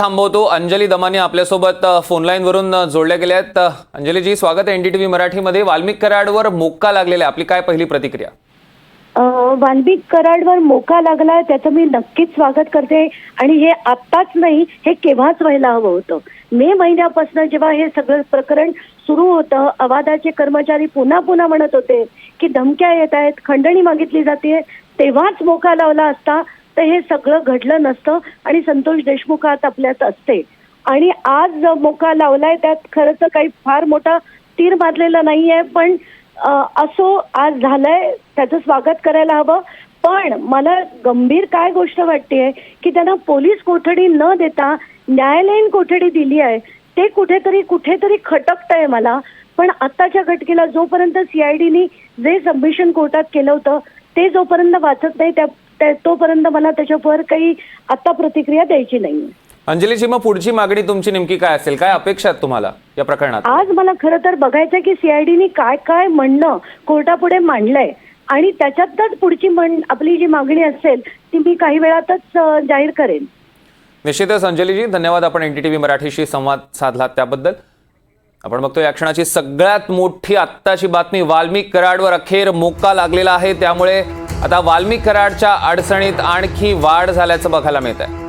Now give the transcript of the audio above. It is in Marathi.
थांबवतो. अंजली दमानी आपल्यासोबत फोनलाईन वरून जोडल्या गेल्या आहेत. अंजलीजी, स्वागत आहे एनडीटीव्ही मराठीमध्ये. वाल्मिक कराडवर मोक्का लागलेला आहे, आपली काय पहिली प्रतिक्रिया? वाल्मिक कराडवर मोका लागलाय त्याचं मी नक्कीच स्वागत करते. आणि हे आत्ताच नाही, हे केव्हाच व्हायला हवं होतं. मे महिन्यापासून जेव्हा हे सगळं प्रकरण सुरू होतं, अवादाचे कर्मचारी पुन्हा पुन्हा म्हणत होते की धमक्या येत आहेत, खंडणी मागितली जाते, तेव्हाच मोका लावला असता तर हे सगळं घडलं नसतं आणि संतोष देशमुख आज आपल्यात असते. आणि आज मोका लावलाय, त्यात खरं तर काही फार मोठा तीर मारलेला नाहीये, पण असो आज झालंय, त्याचं स्वागत करायला हवं. पण मला गंभीर काय गोष्ट वाटतेय की त्यांना पोलीस कोठडी न देता न्यायालयीन कोठडी दिली आहे. ते कुठेतरी खटकतंय मला. पण आत्ताच्या घटकेला जोपर्यंत सीआयडीनी जे सबमिशन कोर्टात केलं होतं ते जोपर्यंत वाचत नाही तोपर्यंत मला त्याच्यावर काही आता प्रतिक्रिया द्यायची नाही. अंजलीजी, मग पुढची मागणी तुमची नेमकी काय असेल? काय अपेक्षा आहेत तुम्हाला या प्रकरणात? आज मला खरं तर बघायचं की सीआयडीनी काय काय म्हणणं कोर्टापुढे मांडलंय आणि त्याच्यातच पुढची आपली जी मागणी असेल ती मी काही वेळातच जाहीर करेन. निश्चितच अंजलीजी, धन्यवाद. आपण एनडीटीव्ही मराठीशी संवाद साधलात त्याबद्दल. आपण बघतो या क्षणाची सगळ्यात मोठी आत्ताची बातमी. वाल्मिक कराडवर अखेर मोक्का लागलेला आहे, त्यामुळे आता वाल्मिक कराडच्या अडचणीत आणखी वाढ झाल्याचं बघायला मिळत आहे.